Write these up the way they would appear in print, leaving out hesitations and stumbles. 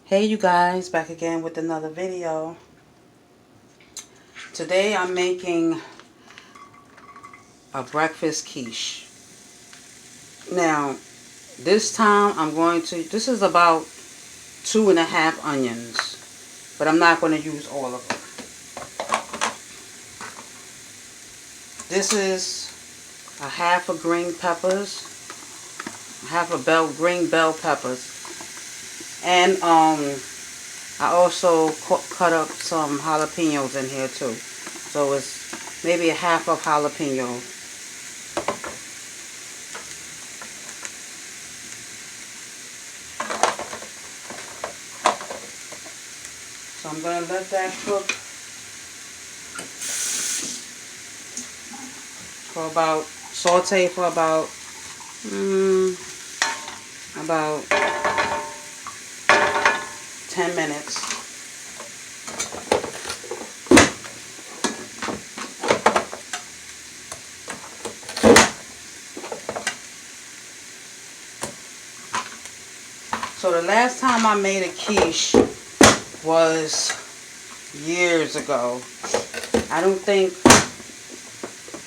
Hey you guys, back again with another video. Today I'm making a breakfast quiche. Now, this time this is about 2.5 onions, but I'm not going to use all of them. This is a half a green peppers, green bell peppers, and I also cut up some jalapenos in here too. So it's maybe a half of jalapeno. So I'm going to let that cook for saute for about 10 minutes. So the last time I made a quiche was years ago. I don't think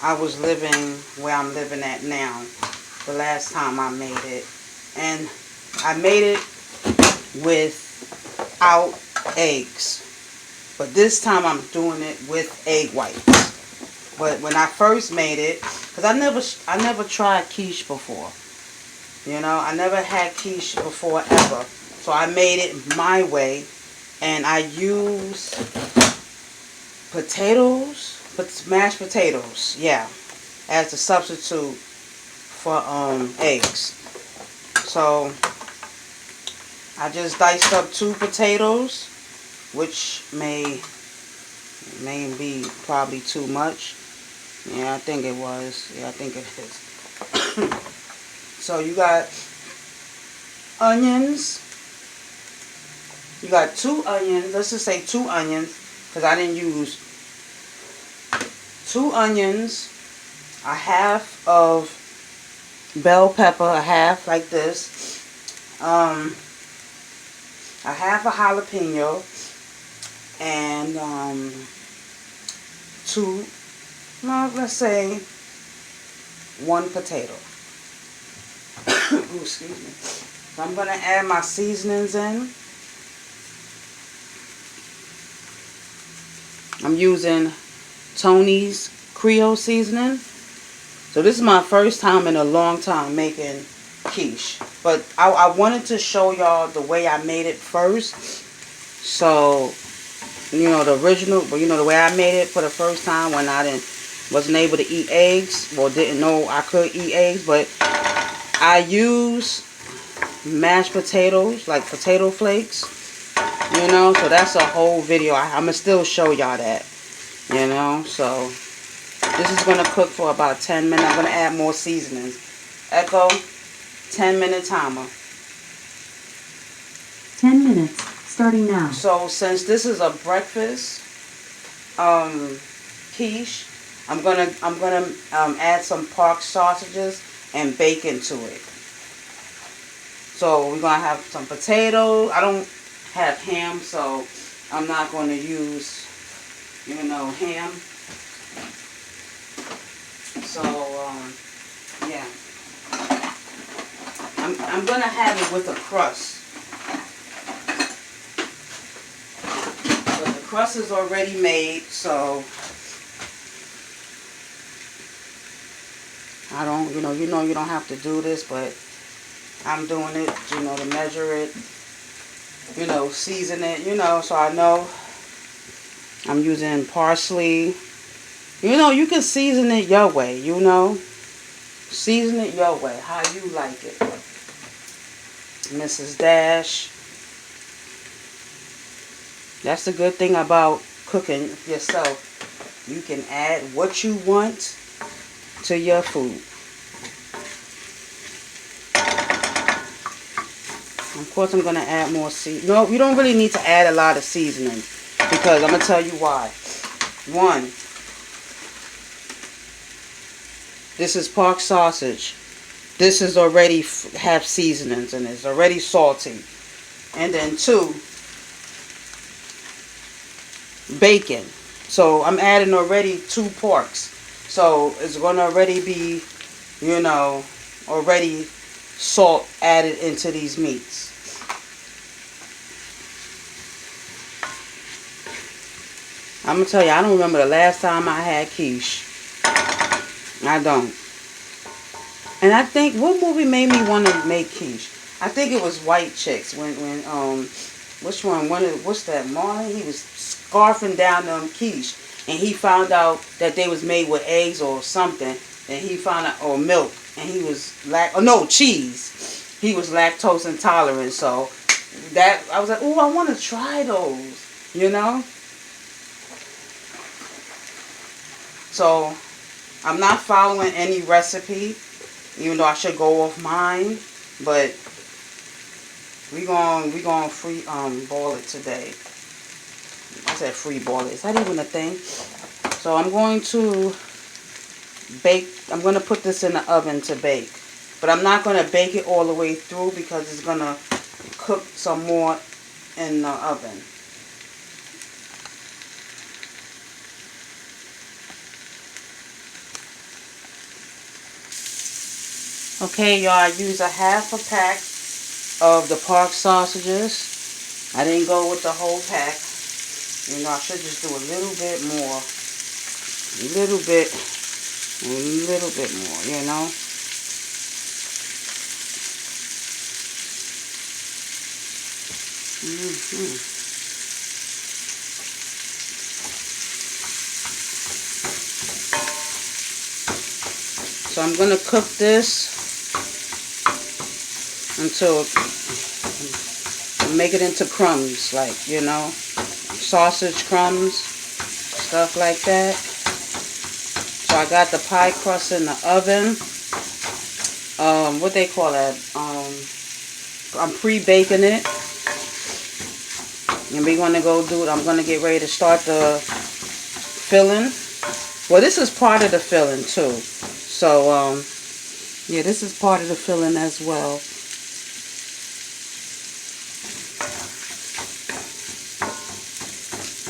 I was living where I'm living at now the last time I made it. And I made it without eggs. But this time I'm doing it with egg whites. But when I first made it, because I never tried quiche before. You know, I never had quiche before ever. So I made it my way. And I used mashed potatoes, yeah, as a substitute for eggs. So I just diced up 2 potatoes, which may be probably too much. Yeah, I think it was. Yeah, I think it is. So you got onions. You got 2 onions. Let's just say 2 onions, because I didn't use 2 onions, a half of bell pepper, a half like this, a half a jalapeno, and let's say 1 potato. Ooh, excuse me. So I'm going to add my seasonings in. I'm using Tony's Creole seasoning. So this is my first time in a long time making quiche. But I wanted to show y'all the way I made it first. So, you know, the way I made it for the first time when I wasn't able to eat eggs. Well, didn't know I could eat eggs. But I use mashed potatoes, like potato flakes. You know, so that's a whole video. I'm going to still show y'all that. You know, so this is going to cook for about 10 minutes. I'm going to add more seasonings. Echo, 10-minute timer. 10 minutes, starting now. So since this is a breakfast quiche, I'm gonna add some pork sausages and bacon to it. So we're gonna have some potatoes. I don't have ham, so I'm not going to use, you know, ham. So yeah, I'm gonna have it with a crust. But the crust is already made, so I don't, you don't have to do this, but I'm doing it, you know, to measure it, you know, season it, you know, so I know I'm using parsley. You know, you can season it your way, you know. Season it your way, how you like it. Mrs. Dash. That's the good thing about cooking yourself. You can add what you want to your food. Of course, I'm going to add more seasoning. No, you don't really need to add a lot of seasoning, because I'm going to tell you why. 1, this is pork sausage. This is already have seasonings in it. It's already salty. And then 2, bacon. So I'm adding already 2 porks. So it's going to already be, you know, already salt added into these meats. I'm going to tell you, I don't remember the last time I had quiche. I don't. And I think, what movie made me want to make quiche? I think it was White Chicks. Which one? What's that? Marlon? He was scarfing down them quiche. And he found out that they was made with eggs or something. And he found out, or milk. And he was, cheese. He was lactose intolerant. So, that, I was like, oh, I want to try those. You know? So, I'm not following any recipe. Even though I should go off mine, but we going free boil it today. I said free boil it. Is that even a thing? So I'm going to bake. I'm going to put this in the oven to bake, but I'm not going to bake it all the way through because it's going to cook some more in the oven. Okay, y'all, I use a half a pack of the pork sausages. I didn't go with the whole pack. You know, I should just do a little bit more. A little bit more, you know. So I'm going to cook this until make it into crumbs, like, you know, sausage crumbs, stuff like that. So I got the pie crust in the oven. What they call that? I'm pre-baking it. And we're going to go do it. I'm going to get ready to start the filling. Well, this is part of the filling too. So, yeah, this is part of the filling as well.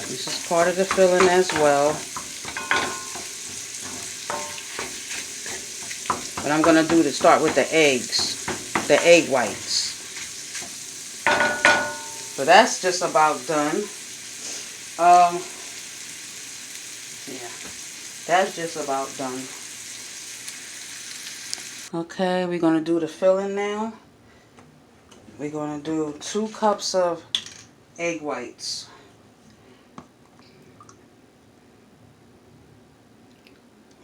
This is part of the filling as well. But I'm going to start with the eggs, the egg whites. So that's just about done. Yeah, that's just about done. Okay, we're going to do the filling now. We're going to do 2 cups of egg whites.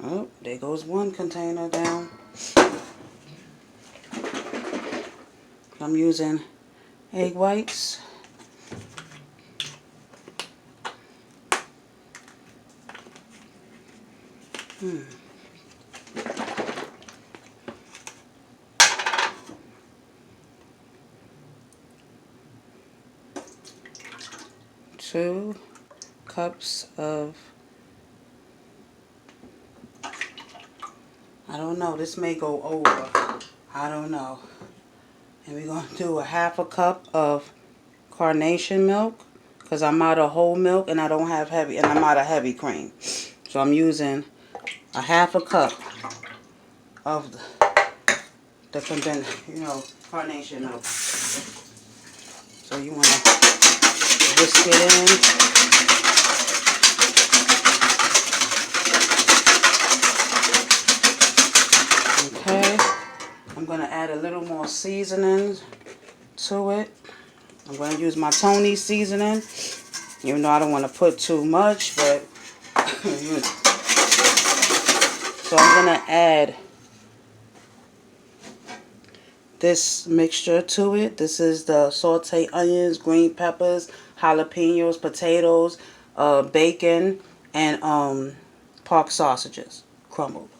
Oh, there goes one container down. I'm using egg whites. Two cups of, I don't know, this may go over. I don't know. And we're going to do a half a cup of carnation milk because I'm out of whole milk and I don't have heavy, and I'm out of heavy cream. So I'm using a half a cup of the condensed, you know, carnation milk. So you want to whisk it in. Okay. I'm going to add a little more seasoning to it. I'm going to use my Tony seasoning. Even though I don't want to put too much, but so I'm going to add this mixture to it. This is the sauteed onions, green peppers, jalapenos, potatoes, bacon, and pork sausages crumbled.